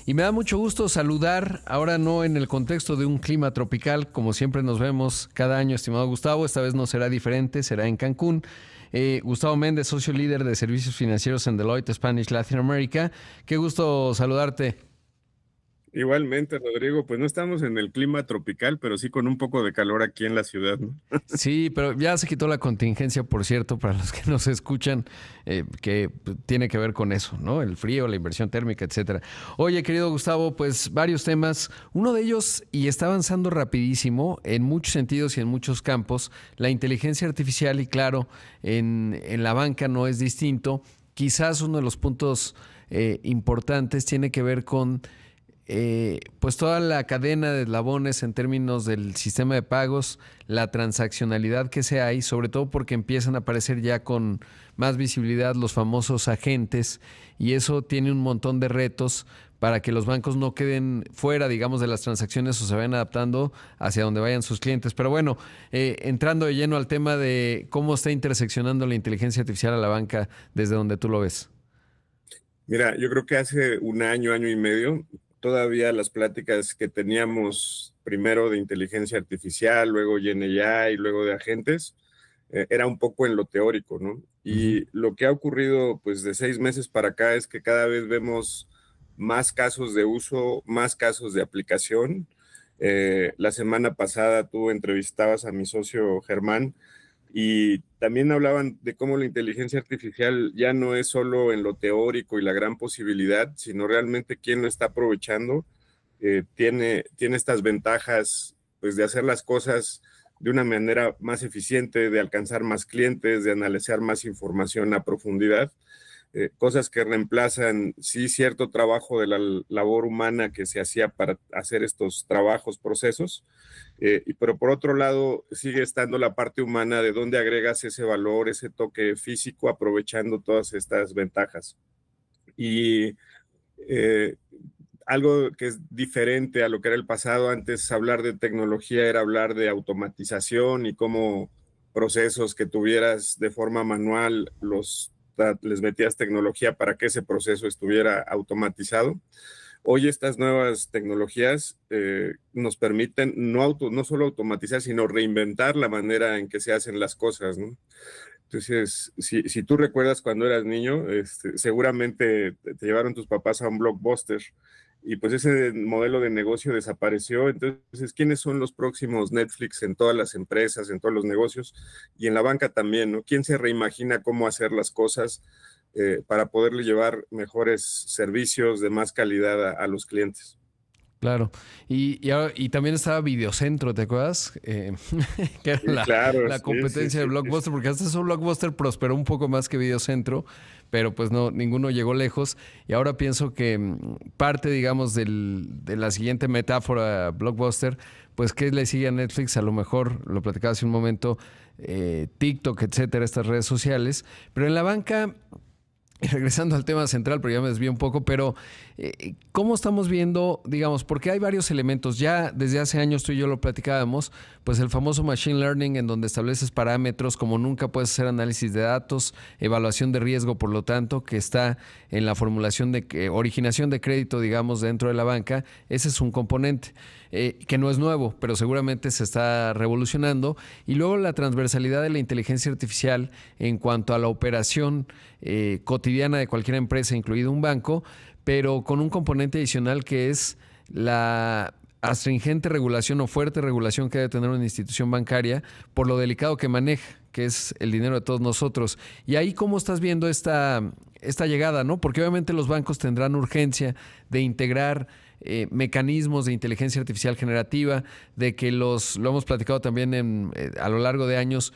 Y me da mucho gusto saludar, ahora no en el contexto de un clima tropical, como siempre nos vemos cada año, estimado Gustavo, esta vez no será diferente, será en Cancún. Gustavo Méndez, socio líder de servicios financieros en Deloitte Spanish Latin America. Qué gusto saludarte. Igualmente, Rodrigo, pues no estamos en el clima tropical, pero sí con un poco de calor aquí en la ciudad, ¿no? Sí, pero ya se quitó la contingencia, por cierto, para los que nos escuchan, que tiene que ver con eso, ¿no? El frío, la inversión térmica, etcétera. Oye, querido Gustavo, pues varios temas. Uno de ellos, y está avanzando rapidísimo en muchos sentidos y en muchos campos, la inteligencia artificial, y claro, en la banca no es distinto. Quizás uno de los puntos importantes tiene que ver con pues toda la cadena de eslabones en términos del sistema de pagos, la transaccionalidad que se hay, sobre todo porque empiezan a aparecer ya con más visibilidad los famosos agentes, y eso tiene un montón de retos para que los bancos no queden fuera, digamos, de las transacciones o se vayan adaptando hacia donde vayan sus clientes. Pero bueno, entrando de lleno al tema de cómo está interseccionando la inteligencia artificial a la banca desde donde tú lo ves. Mira, yo creo que hace un año, año y medio, todavía las pláticas que teníamos primero de inteligencia artificial, luego GenAI y luego de agentes, era un poco en lo teórico, ¿no? Ujú. Y lo que ha ocurrido, pues, de 6 meses para acá es que cada vez vemos más casos de uso, más casos de aplicación. La semana pasada tú entrevistabas a mi socio Germán y también hablaban de cómo la inteligencia artificial ya no es solo en lo teórico y la gran posibilidad, sino realmente quién lo está aprovechando. Tiene estas ventajas, pues, de hacer las cosas de una manera más eficiente, de alcanzar más clientes, de analizar más información a profundidad, cosas que reemplazan, sí, cierto trabajo de la labor humana que se hacía para hacer estos trabajos, procesos, pero por otro lado sigue estando la parte humana de dónde agregas ese valor, ese toque físico, aprovechando todas estas ventajas. Y eh, algo que es diferente a lo que era el pasado, antes hablar de tecnología era hablar de automatización y cómo procesos que tuvieras de forma manual les metías tecnología para que ese proceso estuviera automatizado. Hoy estas nuevas tecnologías nos permiten no solo automatizar, sino reinventar la manera en que se hacen las cosas, ¿no? Entonces, si tú recuerdas cuando eras niño, seguramente te llevaron tus papás a un Blockbuster y pues ese modelo de negocio desapareció. Entonces, ¿quiénes son los próximos Netflix en todas las empresas, en todos los negocios y en la banca también, ¿no? ¿Quién se reimagina cómo hacer las cosas para poderle llevar mejores servicios de más calidad a los clientes? Claro. Y también estaba Videocentro, ¿te acuerdas? Que era Sí, claro, la sí, sí, competencia de sí, sí. Blockbuster, porque hasta eso Blockbuster prosperó un poco más que Videocentro, pero pues no, ninguno llegó lejos. Y ahora pienso que parte, digamos, de la siguiente metáfora Blockbuster, pues ¿qué le sigue a Netflix? A lo mejor, lo platicaba hace un momento, TikTok, etcétera, estas redes sociales. Pero en la banca, regresando al tema central, pero ya me desvío un poco, pero ¿cómo estamos viendo, digamos, porque hay varios elementos? Ya desde hace años tú y yo lo platicábamos, pues el famoso Machine Learning, en donde estableces parámetros, como nunca puedes hacer análisis de datos, evaluación de riesgo, por lo tanto, que está en la formulación de originación de crédito, digamos, dentro de la banca. Ese es un componente que no es nuevo, pero seguramente se está revolucionando. Y luego la transversalidad de la inteligencia artificial en cuanto a la operación cotidiana de cualquier empresa, incluido un banco, pero con un componente adicional que es la astringente regulación o fuerte regulación que debe tener una institución bancaria por lo delicado que maneja, que es el dinero de todos nosotros. Y ahí, ¿cómo estás viendo esta llegada, ¿no? Porque obviamente los bancos tendrán urgencia de integrar mecanismos de inteligencia artificial generativa, de que lo hemos platicado también a lo largo de años,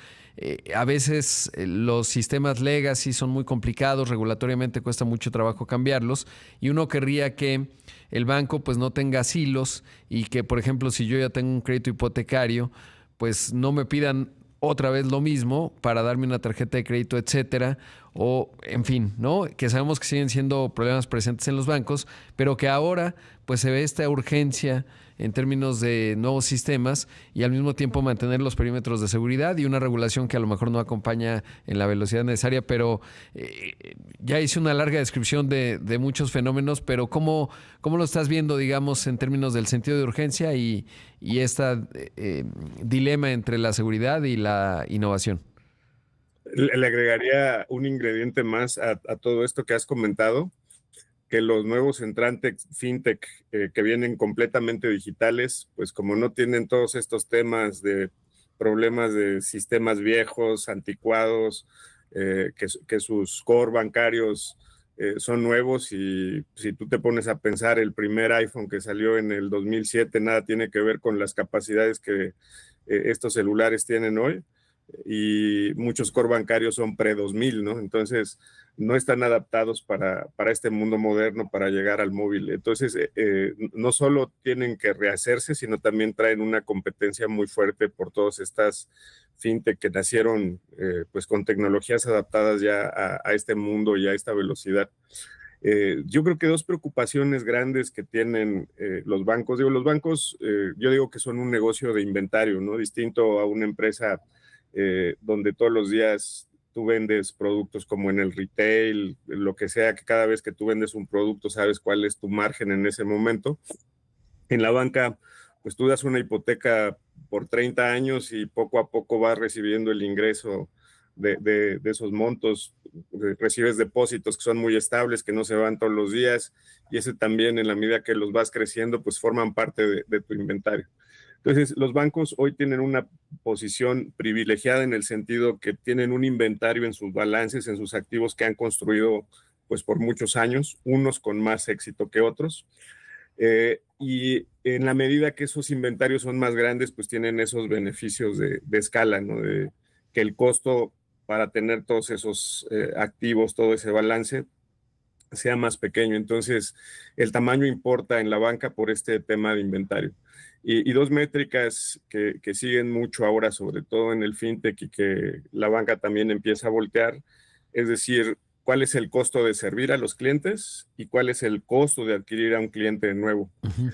a veces los sistemas legacy son muy complicados, regulatoriamente cuesta mucho trabajo cambiarlos, y uno querría que el banco pues no tenga silos y que, por ejemplo, si yo ya tengo un crédito hipotecario, pues no me pidan otra vez lo mismo para darme una tarjeta de crédito, etcétera, o en fin, ¿no? Que sabemos que siguen siendo problemas presentes en los bancos, pero que ahora pues se ve esta urgencia en términos de nuevos sistemas y al mismo tiempo mantener los perímetros de seguridad y una regulación que a lo mejor no acompaña en la velocidad necesaria, pero ya hice una larga descripción de muchos fenómenos, pero ¿cómo lo estás viendo, digamos, en términos del sentido de urgencia y esta dilema entre la seguridad y la innovación? Le agregaría un ingrediente más a todo esto que has comentado, que los nuevos entrantes fintech que vienen completamente digitales, pues como no tienen todos estos temas de problemas de sistemas viejos, anticuados, que sus core bancarios son nuevos, y si tú te pones a pensar, el primer iPhone que salió en el 2007 nada tiene que ver con las capacidades que estos celulares tienen hoy, y muchos core bancarios son pre-2000, ¿no? Entonces, no están adaptados para este mundo moderno, para llegar al móvil. Entonces, no solo tienen que rehacerse, sino también traen una competencia muy fuerte por todas estas fintech que nacieron pues con tecnologías adaptadas ya a este mundo y a esta velocidad. Yo creo que dos preocupaciones grandes que tienen los bancos, los bancos, yo digo que son un negocio de inventario, ¿no? Distinto a una empresa donde todos los días tú vendes productos, como en el retail, lo que sea, que cada vez que tú vendes un producto sabes cuál es tu margen en ese momento. En la banca, pues tú das una hipoteca por 30 años y poco a poco vas recibiendo el ingreso de esos montos. Recibes depósitos que son muy estables, que no se van todos los días, y ese también, en la medida que los vas creciendo, pues forman parte de tu inventario. Entonces, los bancos hoy tienen una posición privilegiada en el sentido que tienen un inventario en sus balances, en sus activos que han construido pues por muchos años, unos con más éxito que otros. Y en la medida que esos inventarios son más grandes, pues tienen esos beneficios de escala, ¿no? De que el costo para tener todos esos activos, todo ese balance, sea más pequeño. Entonces, el tamaño importa en la banca por este tema de inventario. Y dos métricas que siguen mucho ahora, sobre todo en el fintech, y que la banca también empieza a voltear, es decir, cuál es el costo de servir a los clientes y cuál es el costo de adquirir a un cliente nuevo. Ujú.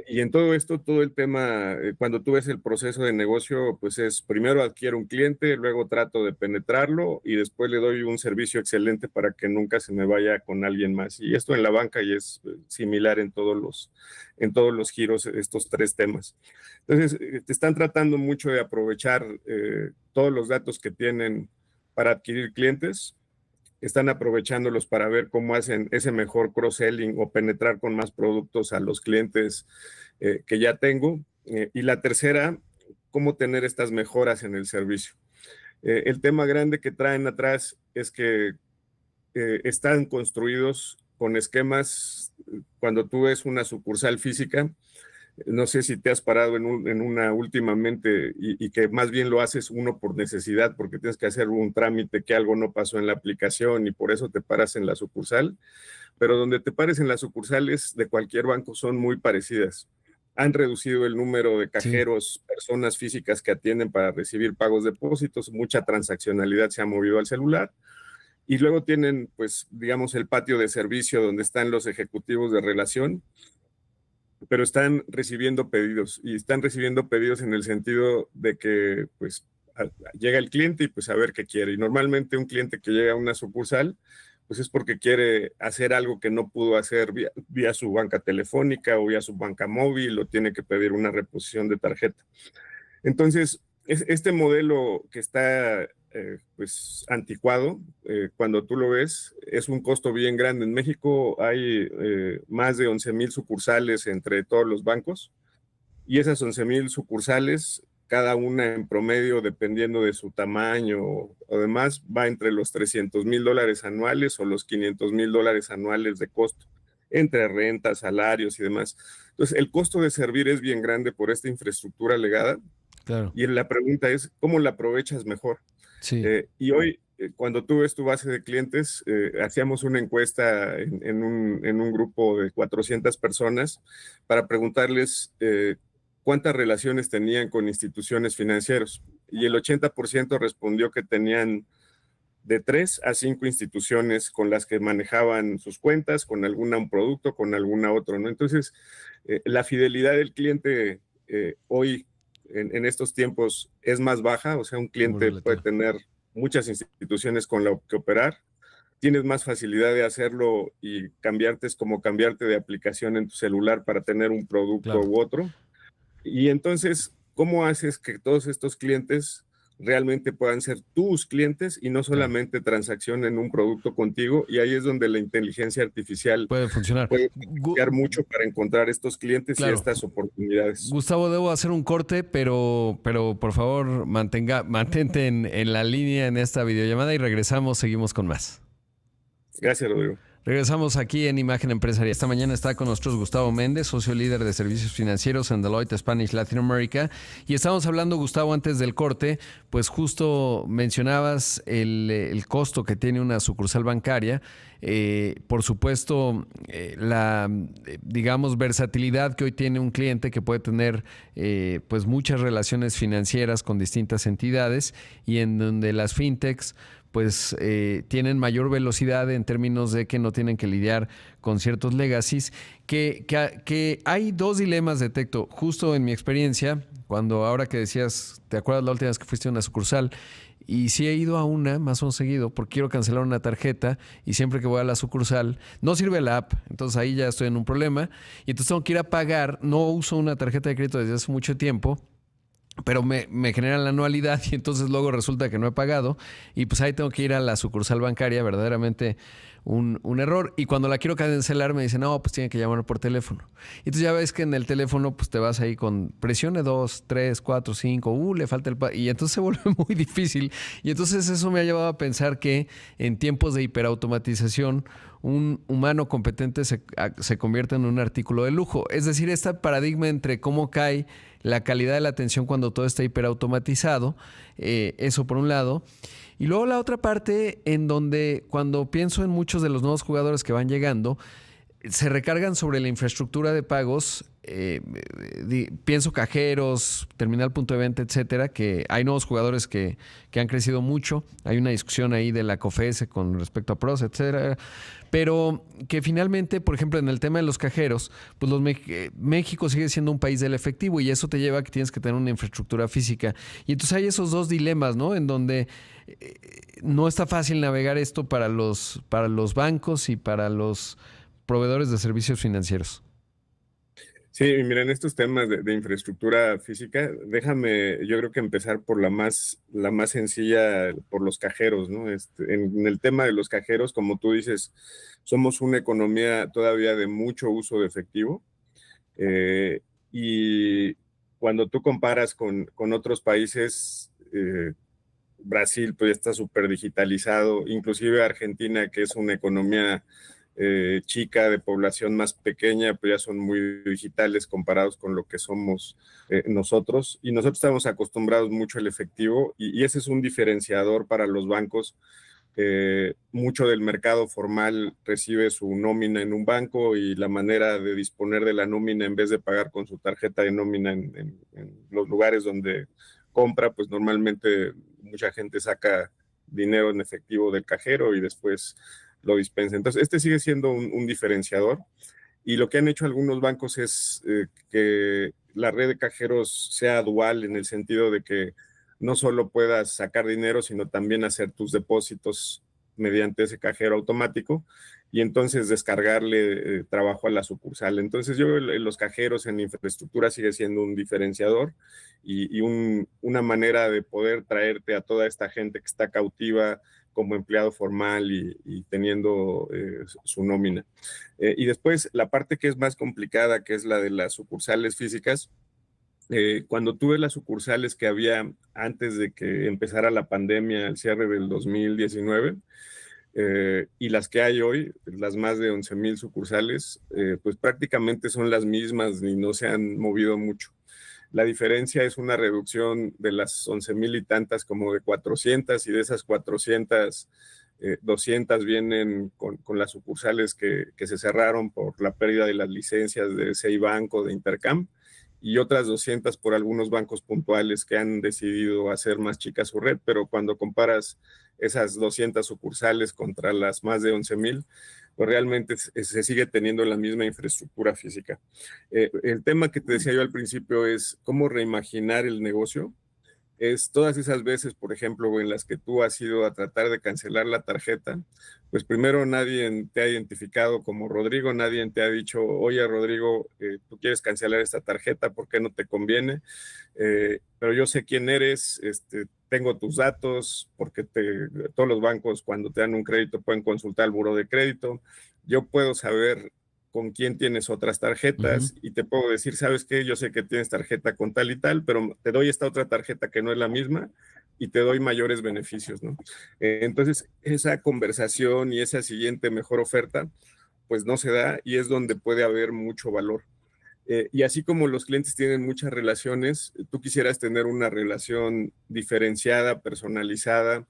Y en todo esto, todo el tema, cuando tú ves el proceso de negocio, pues es primero adquiero un cliente, luego trato de penetrarlo y después le doy un servicio excelente para que nunca se me vaya con alguien más. Y esto en la banca y es similar en todos los giros, estos tres temas. Entonces, te están tratando mucho de aprovechar todos los datos que tienen para adquirir clientes, están aprovechándolos para ver cómo hacen ese mejor cross-selling o penetrar con más productos a los clientes que ya tengo. Y la tercera, cómo tener estas mejoras en el servicio. El tema grande que traen atrás es que están construidos con esquemas. Cuando tú ves una sucursal física, no sé si te has parado en una últimamente, y que más bien lo haces uno por necesidad, porque tienes que hacer un trámite, que algo no pasó en la aplicación y por eso te paras en la sucursal, pero donde te pares en las sucursales de cualquier banco son muy parecidas. Han reducido el número de Sí. cajeros, personas físicas que atienden para recibir pagos, depósitos, mucha transaccionalidad se ha movido al celular. Y luego tienen, pues, digamos, el patio de servicio donde están los ejecutivos de relación, pero están recibiendo pedidos, y están recibiendo pedidos en el sentido de que pues llega el cliente y pues a ver qué quiere. Y normalmente un cliente que llega a una sucursal pues es porque quiere hacer algo que no pudo hacer vía su banca telefónica o vía su banca móvil, o tiene que pedir una reposición de tarjeta. Entonces, este modelo que está pues anticuado, cuando tú lo ves, es un costo bien grande. En México hay más de 11,000 sucursales entre todos los bancos, y esas 11,000 sucursales, cada una en promedio, dependiendo de su tamaño o demás, va entre los $300,000 anuales o los $500,000 anuales de costo, entre rentas, salarios y demás. Entonces, el costo de servir es bien grande por esta infraestructura legada, Claro. y la pregunta es, ¿cómo la aprovechas mejor? Sí. Y hoy, cuando tú ves tu base de clientes, hacíamos una encuesta en un grupo de 400 personas para preguntarles cuántas relaciones tenían con instituciones financieras. Y el 80% respondió que tenían de 3 a 5 instituciones con las que manejaban sus cuentas, con un producto, con alguna otro, ¿no? Entonces, la fidelidad del cliente hoy, en estos tiempos, es más baja. O sea, un cliente puede tener muchas instituciones con las que operar. Tienes más facilidad de hacerlo y cambiarte es como cambiarte de aplicación en tu celular para tener un producto u otro. Y entonces, ¿cómo haces que todos estos clientes realmente puedan ser tus clientes y no solamente transaccionen un producto contigo? Y ahí es donde la inteligencia artificial puede funcionar. Puede beneficiar mucho para encontrar estos clientes y estas oportunidades. Gustavo, debo hacer un corte, pero por favor, mantente en la línea en esta videollamada y regresamos, seguimos con más. Gracias, Rodrigo. Regresamos aquí en Imagen Empresarial. Esta mañana está con nosotros Gustavo Méndez, socio líder de servicios financieros en Deloitte Spanish Latin America. Y estamos hablando, Gustavo, antes del corte, pues justo mencionabas el costo que tiene una sucursal bancaria. Por supuesto, la, digamos, versatilidad que hoy tiene un cliente que puede tener pues muchas relaciones financieras con distintas entidades y en donde las fintechs pues tienen mayor velocidad en términos de que no tienen que lidiar con ciertos legacies, que hay dos dilemas, detecto, justo en mi experiencia, cuando ahora que decías, ¿te acuerdas la última vez que fuiste a una sucursal? Y sí he ido a una más o menos seguido porque quiero cancelar una tarjeta y siempre que voy a la sucursal no sirve la app, entonces ahí ya estoy en un problema y entonces tengo que ir a pagar. No uso una tarjeta de crédito desde hace mucho tiempo, pero me generan la anualidad y entonces luego resulta que no he pagado y pues ahí tengo que ir a la sucursal bancaria, verdaderamente un error. Y cuando la quiero cancelar me dicen, no, pues tienen que llamar por teléfono. Y entonces ya ves que en el teléfono pues te vas ahí con presione 2, 3, 4, 5, le falta y entonces se vuelve muy difícil. Y entonces eso me ha llevado a pensar que en tiempos de hiperautomatización un humano competente se convierte en un artículo de lujo. Es decir, este paradigma entre cómo cae la calidad de la atención cuando todo está hiperautomatizado, eso por un lado. Y luego la otra parte en donde cuando pienso en muchos de los nuevos jugadores que van llegando, se recargan sobre la infraestructura de pagos. Pienso cajeros, terminal punto de venta, etcétera, que hay nuevos jugadores que han crecido mucho. Hay una discusión ahí de la COFESE con respecto a PROS, etcétera. Pero que finalmente, por ejemplo, en el tema de los cajeros, pues México sigue siendo un país del efectivo y eso te lleva a que tienes que tener una infraestructura física. Y entonces hay esos dos dilemas, ¿no? En donde no está fácil navegar esto para los bancos y para los proveedores de servicios financieros. Sí, mira, en estos temas de infraestructura física, déjame, yo creo que empezar por la más sencilla, por los cajeros, ¿no? En el tema de los cajeros, como tú dices, somos una economía todavía de mucho uso de efectivo. Y cuando tú comparas con otros países, Brasil pues ya está súper digitalizado, inclusive Argentina, que es una economía chica, de población más pequeña, pues ya son muy digitales comparados con lo que somos nosotros. Y nosotros estamos acostumbrados mucho al efectivo y ese es un diferenciador para los bancos. Mucho del mercado formal recibe su nómina en un banco y la manera de disponer de la nómina en vez de pagar con su tarjeta de nómina en los lugares donde compra, pues normalmente mucha gente saca dinero en efectivo del cajero y después lo dispensa. Entonces, este sigue siendo un diferenciador y lo que han hecho algunos bancos es que la red de cajeros sea dual en el sentido de que no solo puedas sacar dinero, sino también hacer tus depósitos mediante ese cajero automático y entonces descargarle trabajo a la sucursal. Entonces yo los cajeros en infraestructura sigue siendo un diferenciador y una manera de poder traerte a toda esta gente que está cautiva como empleado formal y teniendo su nómina. Y después la parte que es más complicada, que es la de las sucursales físicas. Cuando tuve las sucursales que había antes de que empezara la pandemia, al cierre del 2019, y las que hay hoy, las más de 11,000 sucursales, pues prácticamente son las mismas y no se han movido mucho. La diferencia es una reducción de las 11,000 y tantas como de 400 y de esas 400, 200 vienen con las sucursales que se cerraron por la pérdida de las licencias de Ceibanco, de Intercam, y otras 200 por algunos bancos puntuales que han decidido hacer más chica su red, pero cuando comparas esas 200 sucursales contra las más de 11,000, pues realmente se sigue teniendo la misma infraestructura física. El tema que te decía yo al principio es cómo reimaginar el negocio. Es todas esas veces, por ejemplo, en las que tú has ido a tratar de cancelar la tarjeta, pues primero nadie te ha identificado como Rodrigo, nadie te ha dicho, oye Rodrigo, tú quieres cancelar esta tarjeta, ¿por qué no te conviene? Pero yo sé quién eres, tengo tus datos, porque todos los bancos cuando te dan un crédito pueden consultar el buró de crédito, yo puedo saber con quién tienes otras tarjetas y te puedo decir, ¿sabes qué? Yo sé que tienes tarjeta con tal y tal, pero te doy esta otra tarjeta que no es la misma y te doy mayores beneficios, ¿no? Entonces, esa conversación y esa siguiente mejor oferta, pues no se da y es donde puede haber mucho valor. Y así como los clientes tienen muchas relaciones, tú quisieras tener una relación diferenciada, personalizada,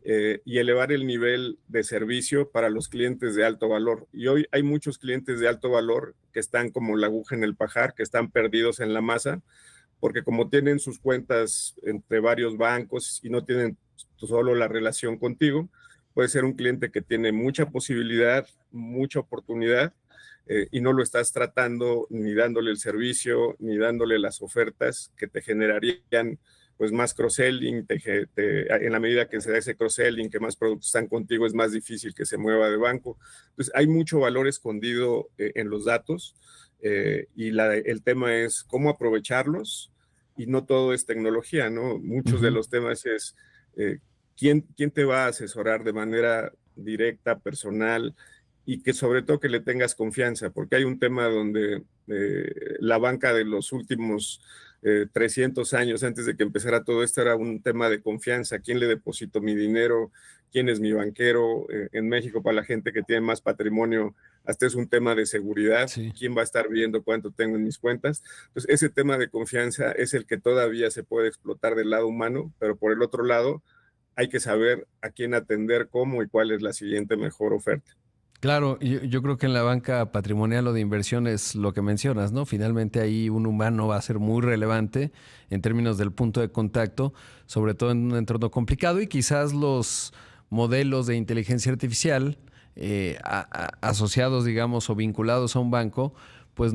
y elevar el nivel de servicio para los clientes de alto valor. Y hoy hay muchos clientes de alto valor que están como la aguja en el pajar, que están perdidos en la masa, porque como tienen sus cuentas entre varios bancos y no tienen solo la relación contigo, puede ser un cliente que tiene mucha posibilidad, mucha oportunidad, y no lo estás tratando ni dándole el servicio, ni dándole las ofertas que te generarían pues más cross-selling, en la medida que se da ese cross-selling, que más productos están contigo, es más difícil que se mueva de banco. Entonces, hay mucho valor escondido en los datos, y el tema es cómo aprovecharlos, y no todo es tecnología, ¿no? Muchos de los temas es ¿quién te va a asesorar de manera directa, personal, y que sobre todo que le tengas confianza, porque hay un tema donde la banca de los últimos 300 años antes de que empezara todo esto era un tema de confianza. ¿Quién le deposito mi dinero? ¿Quién es mi banquero? En México, para la gente que tiene más patrimonio, hasta es un tema de seguridad. Sí. ¿Quién va a estar viendo cuánto tengo en mis cuentas? Entonces, ese tema de confianza es el que todavía se puede explotar del lado humano, pero por el otro lado, hay que saber a quién atender, cómo y cuál es la siguiente mejor oferta. Claro, yo creo que en la banca patrimonial o de inversión es lo que mencionas, ¿no? Finalmente ahí un humano va a ser muy relevante en términos del punto de contacto, sobre todo en un entorno complicado y quizás los modelos de inteligencia artificial asociados, digamos, o vinculados a un banco, pues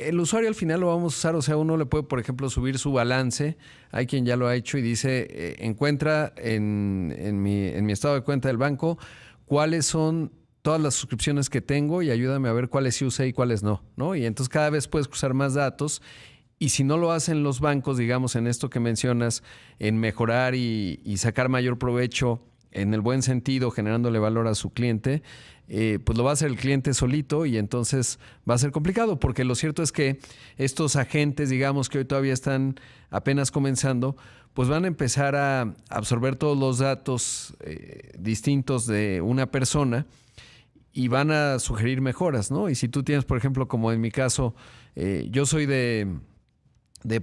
el usuario al final lo vamos a usar, o sea, uno le puede, por ejemplo, subir su balance, hay quien ya lo ha hecho y dice, encuentra en mi estado de cuenta del banco cuáles son todas las suscripciones que tengo y ayúdame a ver cuáles sí usé y cuáles no, ¿no? Y entonces cada vez puedes cruzar más datos y si no lo hacen los bancos, digamos, en esto que mencionas, en mejorar y sacar mayor provecho en el buen sentido, generándole valor a su cliente, pues lo va a hacer el cliente solito y entonces va a ser complicado, porque lo cierto es que estos agentes, digamos, que hoy todavía están apenas comenzando, pues van a empezar a absorber todos los datos distintos de una persona y van a sugerir mejoras, ¿no? Y si tú tienes, por ejemplo, como en mi caso, yo soy de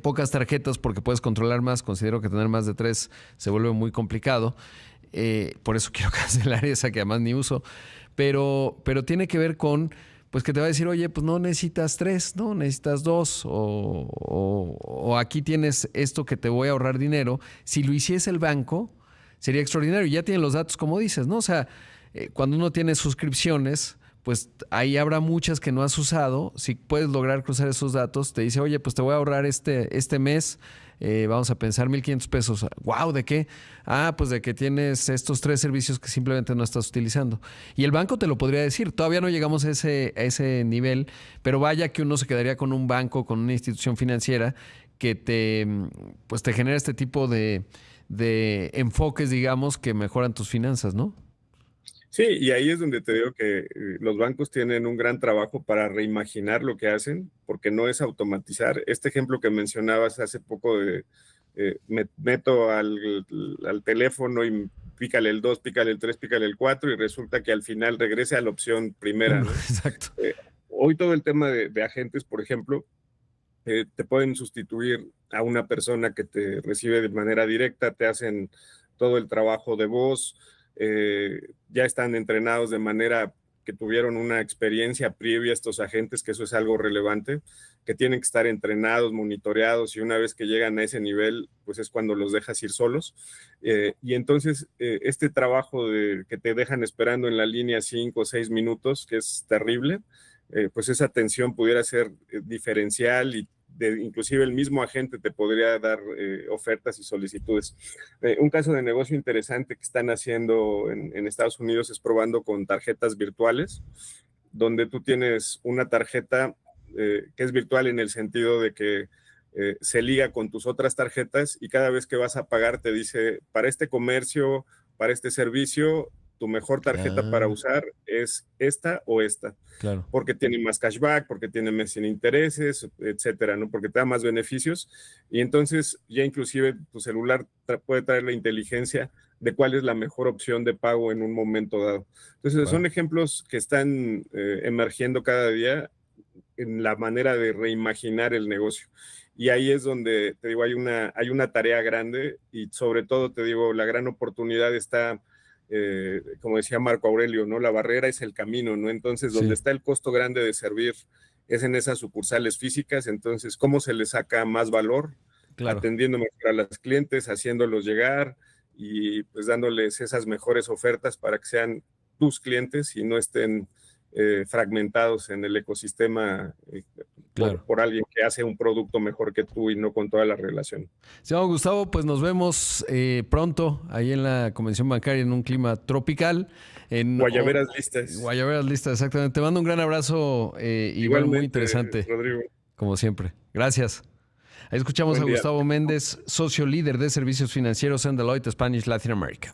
pocas tarjetas porque puedes controlar más, considero que tener más de 3 se vuelve muy complicado, por eso quiero cancelar esa que además ni uso, pero tiene que ver con, pues que te va a decir, oye, pues no necesitas 3, ¿no? Necesitas 2 o aquí tienes esto que te voy a ahorrar dinero. Si lo hiciese el banco, sería extraordinario. Ya tienen los datos, como dices, ¿no? O sea, cuando uno tiene suscripciones, pues ahí habrá muchas que no has usado. Si puedes lograr cruzar esos datos, te dice, oye, pues te voy a ahorrar este mes, vamos a pensar 1,500 pesos. ¡Wow! ¿De qué? Ah, pues de que tienes estos 3 servicios que simplemente no estás utilizando. Y el banco te lo podría decir. Todavía no llegamos a ese nivel, pero vaya que uno se quedaría con un banco, con una institución financiera que pues te genera este tipo de enfoques, digamos, que mejoran tus finanzas, ¿no? Sí, y ahí es donde te digo que los bancos tienen un gran trabajo para reimaginar lo que hacen, porque no es automatizar. Este ejemplo que mencionabas hace poco de me meto al teléfono y pícale el 2, pícale el 3, pícale el 4 y resulta que al final regrese a la opción primera, Uno, ¿no? exacto. Hoy todo el tema de agentes, por ejemplo, te pueden sustituir a una persona que te recibe de manera directa, te hacen todo el trabajo de voz, ya están entrenados de manera que tuvieron una experiencia previa a estos agentes, que eso es algo relevante, que tienen que estar entrenados, monitoreados, y una vez que llegan a ese nivel, pues es cuando los dejas ir solos. Y entonces este trabajo que te dejan esperando en la línea 5 o 6 minutos, que es terrible, pues esa atención pudiera ser diferencial y inclusive el mismo agente te podría dar ofertas y solicitudes. Un caso de negocio interesante que están haciendo en Estados Unidos es probando con tarjetas virtuales, donde tú tienes una tarjeta que es virtual en el sentido de que se liga con tus otras tarjetas y cada vez que vas a pagar te dice, para este comercio, para este servicio, tu mejor tarjeta para usar es esta o esta. Claro. Porque tiene más cashback, porque tiene más sin intereses, etcétera, ¿no? Porque te da más beneficios. Y entonces ya inclusive tu celular puede traer la inteligencia de cuál es la mejor opción de pago en un momento dado. Entonces son ejemplos que están emergiendo cada día en la manera de reimaginar el negocio. Y ahí es donde, te digo, hay una tarea grande y sobre todo, te digo, la gran oportunidad está, como decía Marco Aurelio, ¿no? La barrera es el camino, ¿no? Entonces, donde está el costo grande de servir es en esas sucursales físicas. Entonces, ¿cómo se le saca más valor? Claro. Atendiendo mejor a los clientes, haciéndolos llegar y pues dándoles esas mejores ofertas para que sean tus clientes y no estén fragmentados en el ecosistema por alguien que hace un producto mejor que tú y no con toda la relación. Sí, Gustavo, pues nos vemos pronto ahí en la Convención Bancaria en un clima tropical. Guayaberas listas. Guayaberas listas, exactamente. Te mando un gran abrazo, igual muy interesante. Rodrigo. Como siempre. Gracias. Ahí escuchamos a Gustavo Méndez, socio líder de servicios financieros en Deloitte Spanish Latin America.